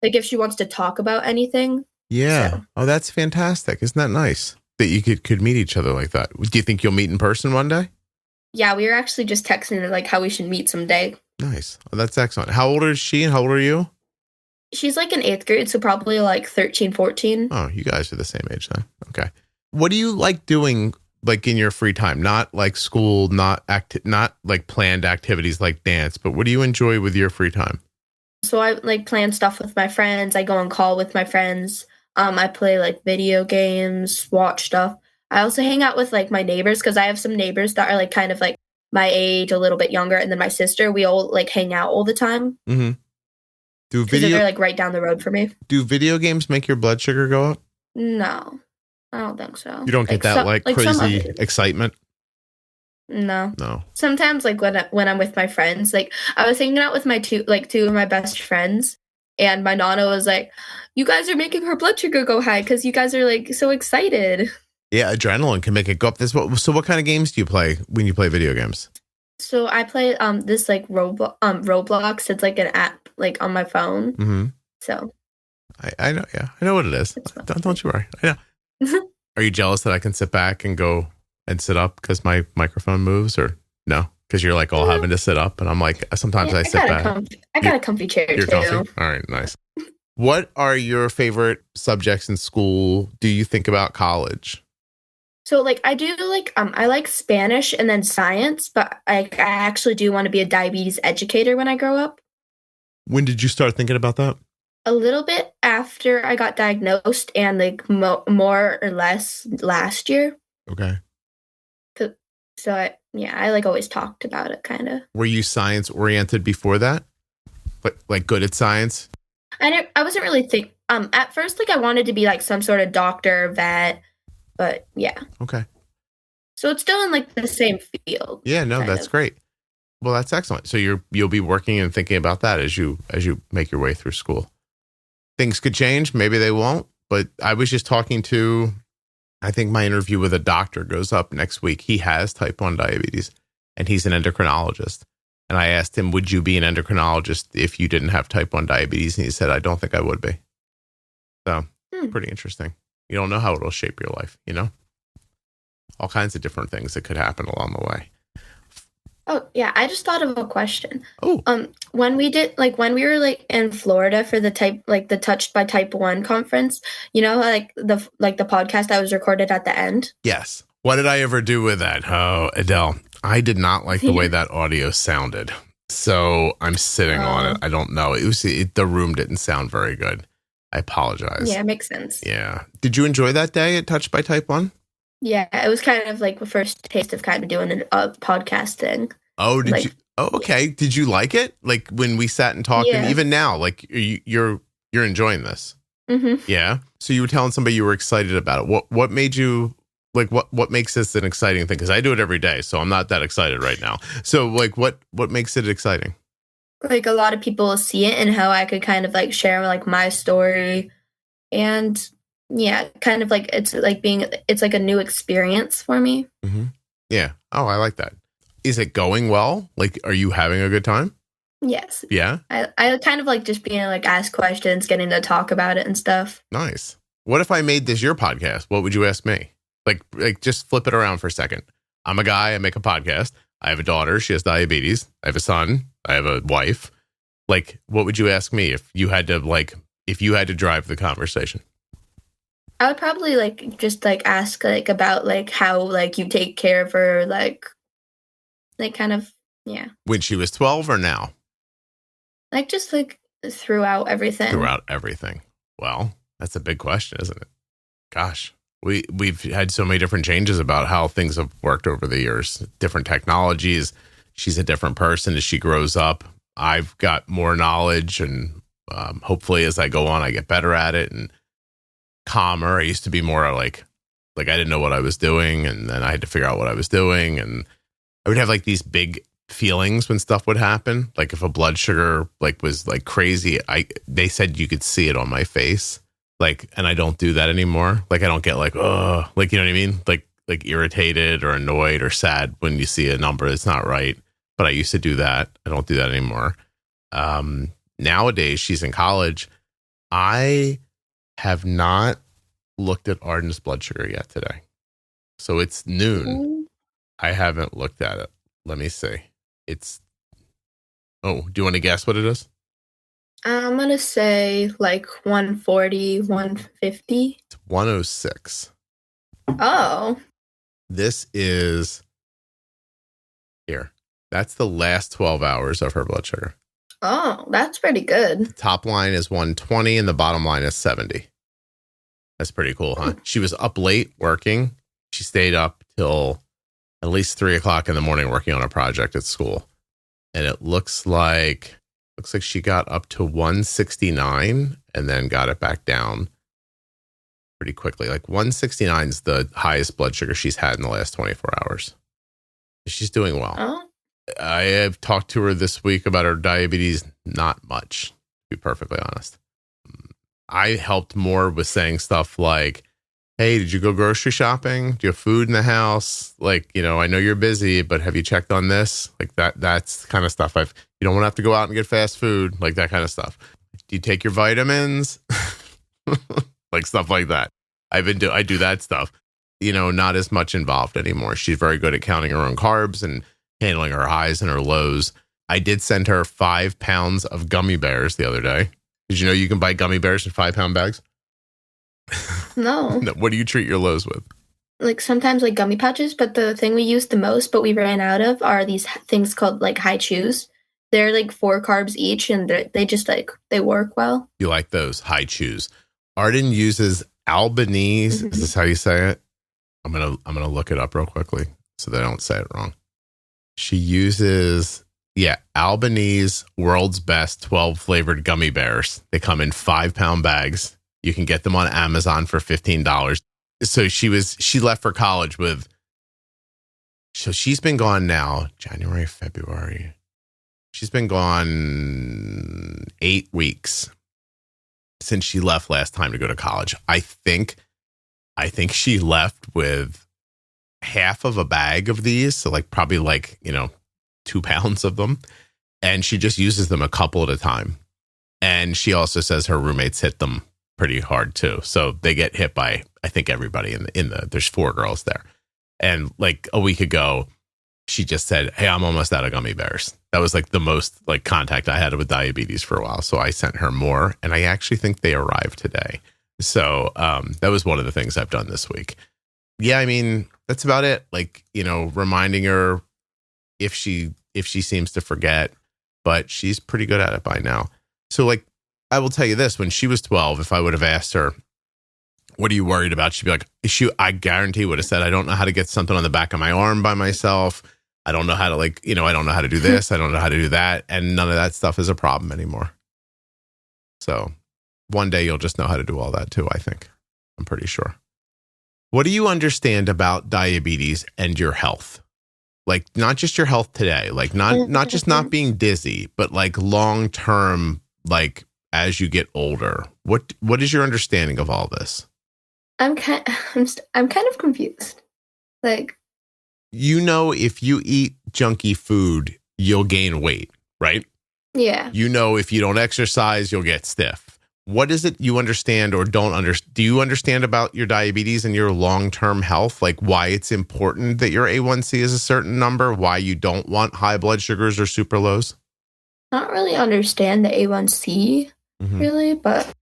like if she wants to talk about anything.
Yeah.
So.
Oh, that's fantastic. Isn't that nice that you could meet each other like that? Do you think you'll meet in person one day?
Yeah, we were actually just texting like how we should meet someday.
Nice. Well, that's excellent. How old is she and how old are you?
She's like in 8th grade, so probably like 13, 14.
Oh, you guys are the same age then. Okay. What do you like doing like in your free time? Not like school, not like planned activities like dance, but what do you enjoy with your free time?
So I like plan stuff with my friends. I go on call with my friends. I play like video games, watch stuff. I also hang out with like my neighbors because I have some neighbors that are like kind of like my age, a little bit younger, and then my sister. We all like hang out all the time
Mm-hmm.
because they're like right down the road for me.
Do video games make your blood sugar go up?
No, I don't think so.
You don't get that like crazy excitement?
No.
No.
Sometimes like when I'm with my friends, like I was hanging out with my two of my best friends, and my nana was like, "You guys are making her blood sugar go high because you guys are like so excited."
Yeah, adrenaline can make it go up. So what kind of games do you play when you play video games?
So I play this like Roblox. It's like an app like on my phone.
Mm-hmm.
So
I know, yeah, I know what it is. Don't you worry. I know. Are you jealous that I can sit back and go and sit up because my microphone moves, or no? Because you're like all having to sit up, and I'm like sometimes I sit back.
I got a comfy chair
you're
too.
Comfy? All right, nice. What are your favorite subjects in school? Do you think about college?
So like I do like I like Spanish and then science, but I actually do want to be a diabetes educator when I grow up.
When did you start thinking about that?
A little bit after I got diagnosed, and like more or less last year.
Okay.
So I like always talked about it kind of.
Were you science oriented before that? Like good at science?
I wasn't really at first like I wanted to be like some sort of doctor, vet, but yeah.
Okay.
So it's still in like the same field.
Yeah, no, that's great. Well, that's excellent. So you'll be working and thinking about that as you make your way through school. Things could change, maybe they won't, but I was just talking to, I think my interview with a doctor goes up next week. He has type 1 diabetes and he's an endocrinologist. And I asked him, would you be an endocrinologist if you didn't have type 1 diabetes? And he said, I don't think I would be. So pretty interesting. You don't know how it'll shape your life, you know? All kinds of different things that could happen along the way.
Oh, yeah. I just thought of a question.
Oh.
When we were like in Florida for the Touched by Type 1 conference, you know, like the podcast that was recorded at the end.
Yes. What did I ever do with that? Oh, Adele, I did not like the way that audio sounded. So I'm sitting on it. I don't know. The room didn't sound very good. I apologize.
Yeah, it makes sense.
Yeah. Did you enjoy that day at Touched by Type 1?
Yeah, it was kind of like the first taste of kind of doing a podcast thing.
Oh, did you? Oh, okay. Did you like it? Like when we sat and talked, and even now, like you're enjoying this.
Mm-hmm.
Yeah. So you were telling somebody you were excited about it. What made you like? What makes this an exciting thing? Because I do it every day, so I'm not that excited right now. So like, what makes it exciting?
Like a lot of people will see it and how I could kind of like share like my story, and yeah, kind of like it's like a new experience for me.
Mm-hmm. Yeah. Oh, I like that. Is it going well? Like, are you having a good time?
Yes.
Yeah.
I kind of like just being like ask questions, getting to talk about it and stuff.
Nice. What if I made this your podcast? What would you ask me? Like just flip it around for a second. I'm a guy. I make a podcast. I have a daughter. She has diabetes. I have a son. I have a wife. Like, what would you ask me if you had to drive the conversation?
I would probably like just like ask like about like how like you take care of her, like kind of, yeah.
When she was 12 or now?
Like just like throughout everything.
Throughout everything. Well, that's a big question, isn't it? Gosh, we've had so many different changes about how things have worked over the years. Different technologies. She's a different person as she grows up. I've got more knowledge, and hopefully as I go on, I get better at it and calmer. I used to be more like I didn't know what I was doing, and then I had to figure out what I was doing, and I would have like these big feelings when stuff would happen. Like if a blood sugar like was like crazy, they said you could see it on my face. Like, and I don't do that anymore. Like I don't get like, oh, like, you know what I mean? Like irritated or annoyed or sad when you see a number that's not right. But I used to do that. I don't do that anymore. Nowadays, she's in college. I have not looked at Arden's blood sugar yet today. So it's noon. I haven't looked at it. Let me see. Do you want to guess what it is?
I'm going to say like 140, 150.
It's 106.
Oh.
This is here. That's the last 12 hours of her blood sugar.
Oh, that's pretty good.
The top line is 120 and the bottom line is 70. That's pretty cool, huh? She was up late working. She stayed up till at least 3 o'clock in the morning working on a project at school. And it looks like she got up to 169 and then got it back down pretty quickly. Like 169 is the highest blood sugar she's had in the last 24 hours. She's doing well.
Oh.
I have talked to her this week about her diabetes. Not much, to be perfectly honest. I helped more with saying stuff like, hey, did you go grocery shopping? Do you have food in the house? Like, I know you're busy, but have you checked on this? Like that's kind of stuff. You don't want to have to go out and get fast food, like that kind of stuff. Do you take your vitamins? Like stuff like that. I do that stuff, not as much involved anymore. She's very good at counting her own carbs and handling her highs and her lows. I did send her 5 pounds of gummy bears the other day. Did you know you can buy gummy bears in 5-pound bags?
No.
What do you treat your lows with?
Like sometimes like gummy pouches, but the thing we use the most, but we ran out of, are these things called like high chews. They're like 4 carbs each, and they just like, they work well.
You like those high chews. Arden uses Albanese.
Mm-hmm.
Is this how you say it? I'm gonna look it up real quickly so that I don't say it wrong. She uses Albanese World's Best 12 flavored gummy bears. They come in 5-pound bags. You can get them on Amazon for $15. So she left for college with. So she's been gone now, January, February. She's been gone 8 weeks since she left last time to go to college. I think she left with half of a bag of these. So like probably 2 pounds of them. And she just uses them a couple at a time. And she also says her roommates hit them pretty hard too. So they get hit by, I think, everybody there's 4 girls there. And like a week ago, she just said, hey, I'm almost out of gummy bears. That was like the most like contact I had with diabetes for a while. So I sent her more, and I actually think they arrived today. So that was one of the things I've done this week. Yeah, I mean, that's about it. Like, reminding her if she seems to forget, but she's pretty good at it by now. So like, I will tell you this, when she was 12, if I would have asked her, what are you worried about? She'd be like, I guarantee would have said, I don't know how to get something on the back of my arm by myself. I don't know how to I don't know how to do this. I don't know how to do that. And none of that stuff is a problem anymore. So one day you'll just know how to do all that too, I think. I'm pretty sure. What do you understand about diabetes and your health? Like not just your health today, like not just not being dizzy, but like long-term, like as you get older. What is your understanding of all this?
I'm kind of confused. Like,
if you eat junky food, you'll gain weight, right?
Yeah.
If you don't exercise, you'll get stiff. What is it you understand or don't understand? Do you understand about your diabetes and your long-term health? Like why it's important that your A1C is a certain number, why you don't want high blood sugars or super lows?
I don't really understand the A1C really, but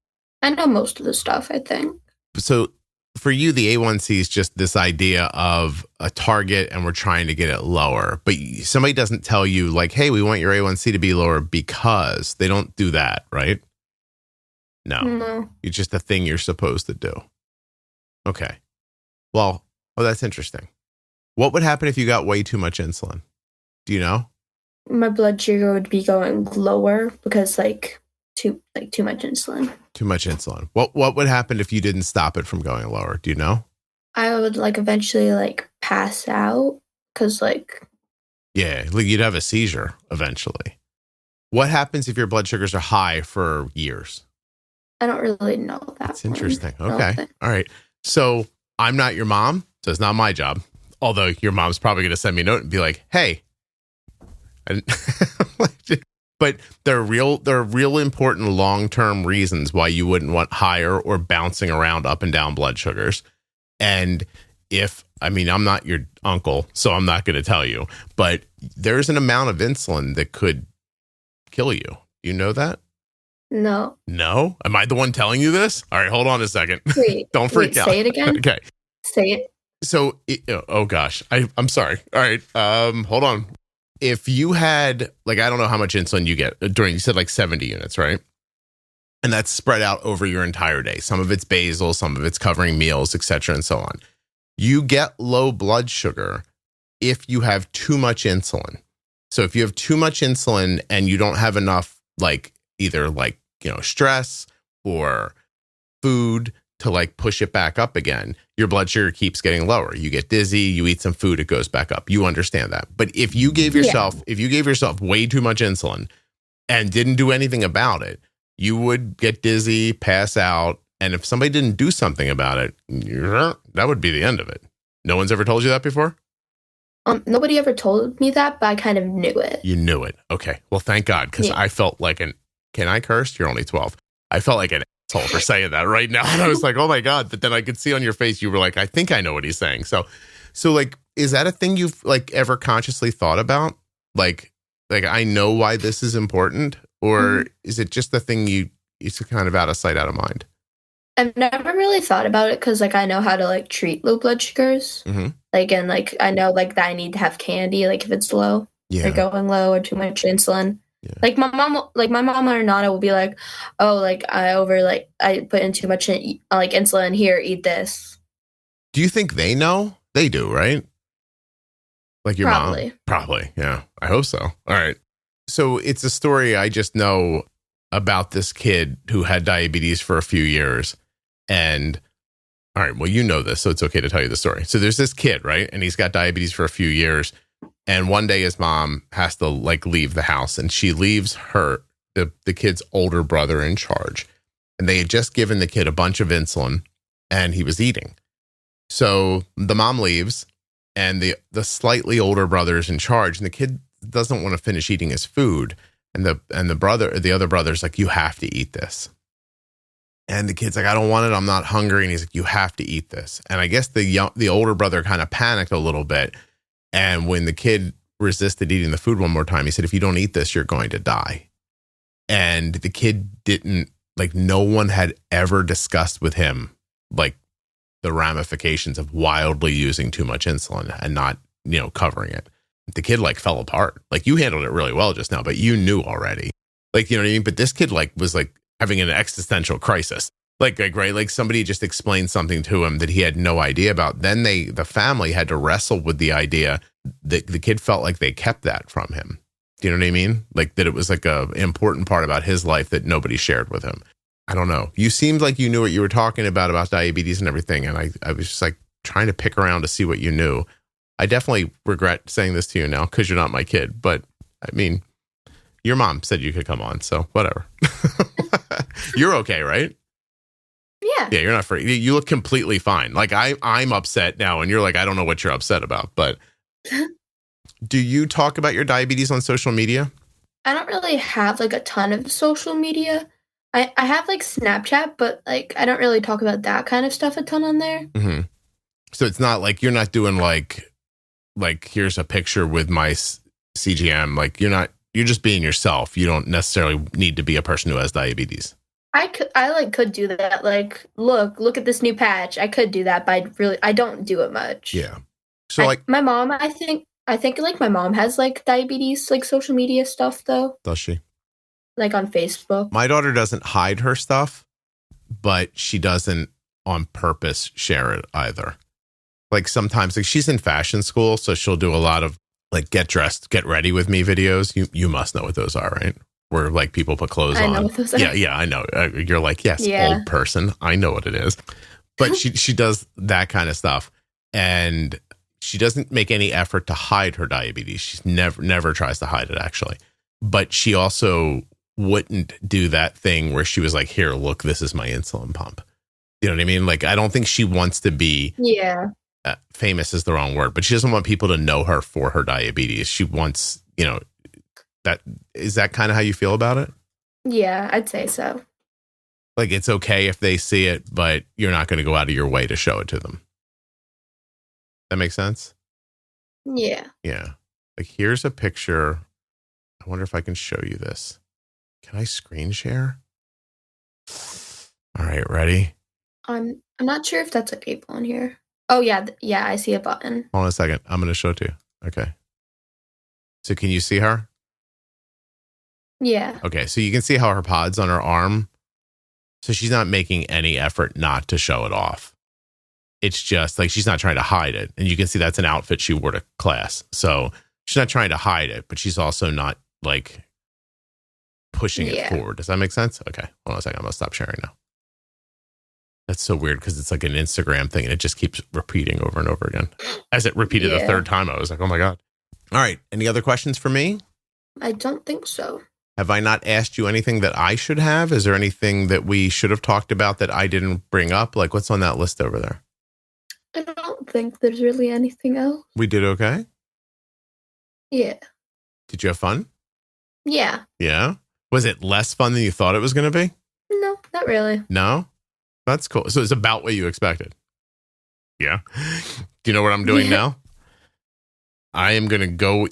I know most of the stuff, I think.
So for you, the A1C is just this idea of a target and we're trying to get it lower. But somebody doesn't tell you like, hey, we want your A1C to be lower, because they don't do that, right? No. It's just a thing you're supposed to do. Okay. Well, that's interesting. What would happen if you got way too much insulin? Do you know?
My blood sugar would be going lower because too much insulin.
Too much insulin. What would happen if you didn't stop it from going lower? Do you know?
I would eventually pass out because
yeah, you'd have a seizure eventually. What happens if your blood sugars are high for years?
I don't really know that.
That's interesting. Okay. All right. So I'm not your mom, so it's not my job. Although your mom's probably going to send me a note and be like, hey. But there are real important long-term reasons why you wouldn't want higher or bouncing around up and down blood sugars. And I'm not your uncle, so I'm not going to tell you, but there's an amount of insulin that could kill you. You know that?
No.
No? Am I the one telling you this? All right, hold on a second.
Wait.
Don't freak out.
Say it again.
Okay.
Say it.
So, oh gosh, I'm sorry. All right, hold on. If you had, like, I don't know how much insulin you get you said like 70 units, right? And that's spread out over your entire day. Some of it's basal, some of it's covering meals, etc., and so on. You get low blood sugar if you have too much insulin. So if you have too much insulin and you don't have enough, like, either like, stress or food to like push it back up again, your blood sugar keeps getting lower. You get dizzy, you eat some food, it goes back up. You understand that. But if you gave yourself way too much insulin and didn't do anything about it, you would get dizzy, pass out. And if somebody didn't do something about it, that would be the end of it. No one's ever told you that before?
Nobody ever told me that, but I kind of knew it.
You knew it. Okay. Well, thank God, because I felt like can I curse? You're only 12. I felt like an asshole for saying that right now. And I was like, oh my God. But then I could see on your face, you were like, I think I know what he's saying. So like, is that a thing you've like ever consciously thought about? Like I know why this is important, or is it just the thing it's kind of out of sight, out of mind?
I've never really thought about it because like I know how to like treat low blood sugars. Like, and like I know like that I need to have candy like if it's low, or going low, or too much insulin. Yeah. Like my mom or Nana will be like, oh, like I put in too much like insulin here, eat this.
Do you think they know? They do, right? Like your mom? Probably. Yeah. I hope so. All right. So it's a story I just know about this kid who had diabetes for a few years. And all right, well, you know this, so it's okay to tell you the story. So there's this kid, right? And he's got diabetes for a few years. And one day his mom has to like leave the house, and she leaves the kid's older brother in charge. And they had just given the kid a bunch of insulin and he was eating. So the mom leaves and the slightly older brother is in charge, and the kid doesn't want to finish eating his food. And the other brother's like, you have to eat this. And the kid's like, I don't want it. I'm not hungry. And he's like, you have to eat this. And I guess the older brother kind of panicked a little bit. And when the kid resisted eating the food one more time, he said, if you don't eat this, you're going to die. And the kid didn't, like, no one had ever discussed with him, like, the ramifications of wildly using too much insulin and not, covering it. The kid, like, fell apart. Like, you handled it really well just now, but you knew already. Like, you know what I mean? But this kid, like, was, like, having an existential crisis. Like, right? Like, somebody just explained something to him that he had no idea about. Then the family had to wrestle with the idea that the kid felt like they kept that from him. Do you know what I mean? Like, that it was, like, a important part about his life that nobody shared with him. I don't know. You seemed like you knew what you were talking about diabetes and everything. And I was just, like, trying to pick around to see what you knew. I definitely regret saying this to you now because you're not my kid. But, I mean, your mom said you could come on, so whatever. You're okay, right?
Yeah.
Yeah, you're not free. You look completely fine. Like, I'm upset now, and you're like, I don't know what you're upset about. But do you talk about your diabetes on social media?
I don't really have, like, a ton of social media. I have, like, Snapchat, but, like, I don't really talk about that kind of stuff a ton on there.
Mm-hmm. So it's not like you're not doing, like, here's a picture with my CGM. Like, you're just being yourself. You don't necessarily need to be a person who has diabetes.
I could do that. Like, look at this new patch. I could do that, but I don't do it much.
Yeah. So
my mom, I think like my mom has like diabetes, like social media stuff though.
Does she?
Like on Facebook.
My daughter doesn't hide her stuff, but she doesn't on purpose share it either. Like sometimes, like she's in fashion school, so she'll do a lot of like get dressed, get ready with me videos. You must know what those are, right? Where like people put clothes on.
I know what those are.
Yeah, I know. You're like, yes, old person. I know what it is. But she does that kind of stuff. And she doesn't make any effort to hide her diabetes. She's never tries to hide it, actually. But she also wouldn't do that thing where she was like, here, look, this is my insulin pump. You know what I mean? Like, I don't think she wants to be famous is the wrong word, but she doesn't want people to know her for her diabetes. She wants, is that kind of how you feel about it?
Yeah, I'd say so.
Like, it's okay if they see it, but you're not going to go out of your way to show it to them. That makes sense?
Yeah.
Yeah. Like, here's a picture. I wonder if I can show you this. Can I screen share? All right, ready?
I'm not sure if that's a cable on here. Oh, yeah. Yeah, I see a button.
Hold on a second. I'm going to show it to you. Okay. So can you see her?
Yeah.
Okay, so you can see how her pod's on her arm. So she's not making any effort not to show it off. It's just like she's not trying to hide it. And you can see that's an outfit she wore to class. So she's not trying to hide it, but she's also not like pushing it forward. Does that make sense? Okay, hold on a second. I'm going to stop sharing now. That's so weird because it's like an Instagram thing and it just keeps repeating over and over again. As it repeated the third time, I was like, oh my God. All right, any other questions for me?
I don't think so.
Have I not asked you anything that I should have? Is there anything that we should have talked about that I didn't bring up? Like, what's on that list over there?
I don't think there's really anything else.
We did okay?
Yeah.
Did you have fun?
Yeah.
Yeah? Was it less fun than you thought it was going to be?
No, not really.
No? That's cool. So it's about what you expected. Yeah. Do you know what I'm doing now? I am going to go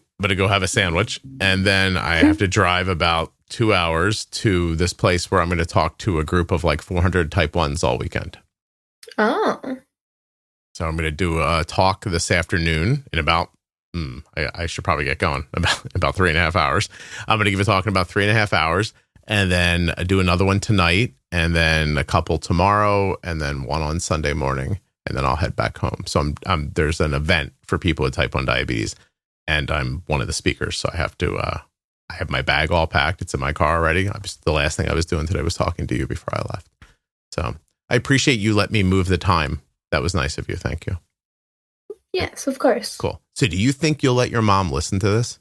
have a sandwich, and then I have to drive about 2 hours to this place where I'm going to talk to a group of like 400 type 1s all weekend.
Oh.
So I'm going to do a talk this afternoon in about, I should probably get going, about 3.5 hours. I'm going to give a talk in about 3.5 hours, and then do another one tonight, and then a couple tomorrow, and then one on Sunday morning. And then I'll head back home. So there's an event for people with type 1 diabetes, and I'm one of the speakers. So I have to, I have my bag all packed. It's in my car already. The last thing I was doing today was talking to you before I left. So I appreciate you letting me move the time. That was nice of you. Thank you.
Yes, of course.
Cool. So do you think you'll let your mom listen to this?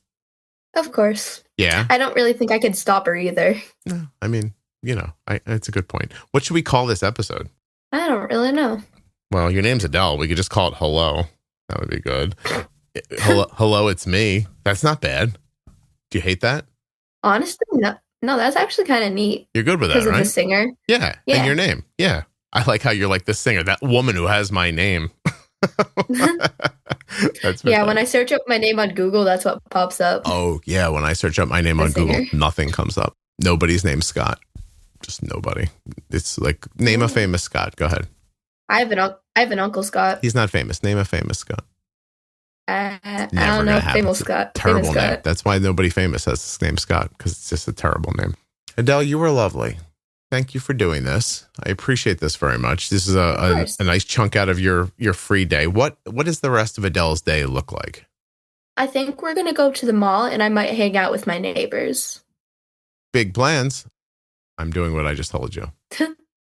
Of course.
Yeah.
I don't really think I could stop her either.
No, I mean, it's a good point. What should we call this episode?
I don't really know.
Well, your name's Adele. We could just call it Hello. That would be good. Hello, it's me. That's not bad. Do you hate that?
Honestly, no. No, that's actually kind of neat.
You're good with that, right?
Because of the singer.
Yeah. And your name. Yeah. I like how you're like the singer, that woman who has my name. That's
yeah, when I search up my name on Google, that's what pops up.
Oh, yeah. When I search up my name on Google, nothing comes up. Nobody's named Scott. Just nobody. It's like, name a famous Scott. Go ahead.
I have an Uncle Scott.
He's not famous. Name a famous Scott.
I don't know. Famous Scott.
Terrible
famous
name.
Scott.
That's why nobody famous has this name Scott, because it's just a terrible name. Adele, you were lovely. Thank you for doing this. I appreciate this very much. This is a nice chunk out of your free day. What does the rest of Adele's day look like?
I think we're going to go to the mall, and I might hang out with my neighbors.
Big plans. I'm doing what I just told you.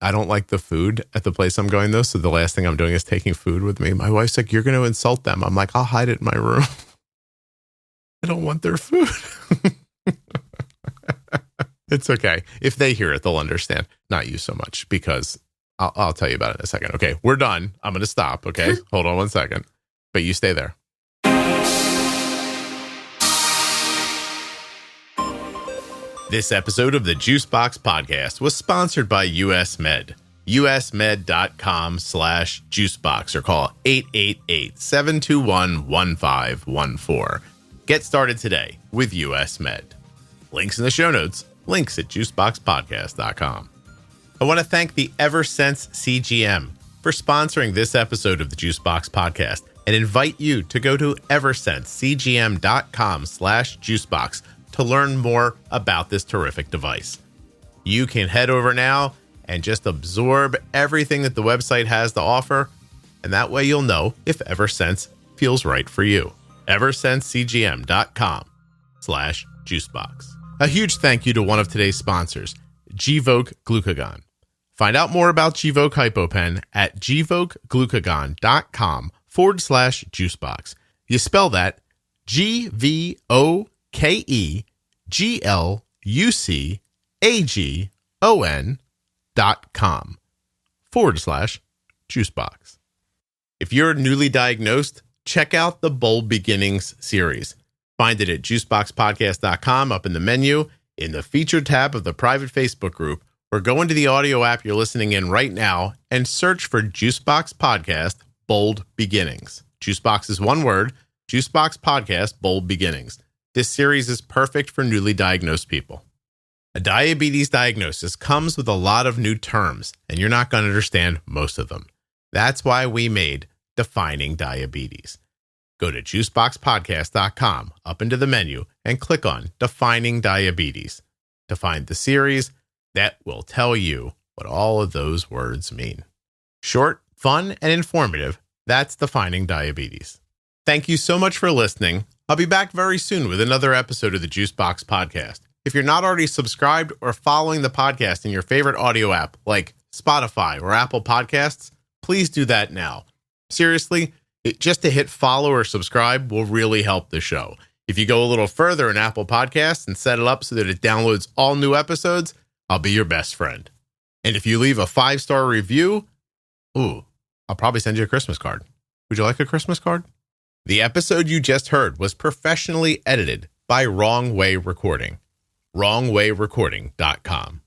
I don't like the food at the place I'm going, though, so the last thing I'm doing is taking food with me. My wife's like, you're going to insult them. I'm like, I'll hide it in my room. I don't want their food. It's okay. If they hear it, they'll understand. Not you so much, because I'll tell you about it in a second. Okay, we're done. I'm going to stop, okay? Hold on 1 second. But you stay there. This episode of the Juicebox Podcast was sponsored by US Med. usmed.com/juicebox or call 888-721-1514. Get started today with US Med. Links in the show notes. Links at juiceboxpodcast.com. I want to thank the Eversense CGM for sponsoring this episode of the Juicebox Podcast and invite you to go to eversensecgm.com/juicebox to learn more about this terrific device. You can head over now and just absorb everything that the website has to offer, and that way you'll know if Eversense feels right for you. eversensecgm.com/juicebox. A huge thank you to one of today's sponsors, Gvoke Glucagon. Find out more about Gvoke HypoPen at gvokeglucagon.com/juicebox. You spell that GVOKEGLUCAGON.com/juicebox. If you're newly diagnosed, check out the Bold Beginnings series. Find it at juiceboxpodcast.com up in the menu, in the featured tab of the private Facebook group, or go into the audio app you're listening in right now and search for Juicebox Podcast Bold Beginnings. Juicebox is one word. Juicebox Podcast, Bold Beginnings. This series is perfect for newly diagnosed people. A diabetes diagnosis comes with a lot of new terms, and you're not going to understand most of them. That's why we made Defining Diabetes. Go to juiceboxpodcast.com, up into the menu, and click on Defining Diabetes to find the series that will tell you what all of those words mean. Short, fun, and informative, that's Defining Diabetes. Thank you so much for listening. I'll be back very soon with another episode of the Juicebox Podcast. If you're not already subscribed or following the podcast in your favorite audio app like Spotify or Apple Podcasts, please do that now. Seriously, just to hit follow or subscribe will really help the show. If you go a little further in Apple Podcasts and set it up so that it downloads all new episodes, I'll be your best friend. And if you leave a 5-star review, I'll probably send you a Christmas card. Would you like a Christmas card? The episode you just heard was professionally edited by Wrong Way Recording. WrongWayRecording.com.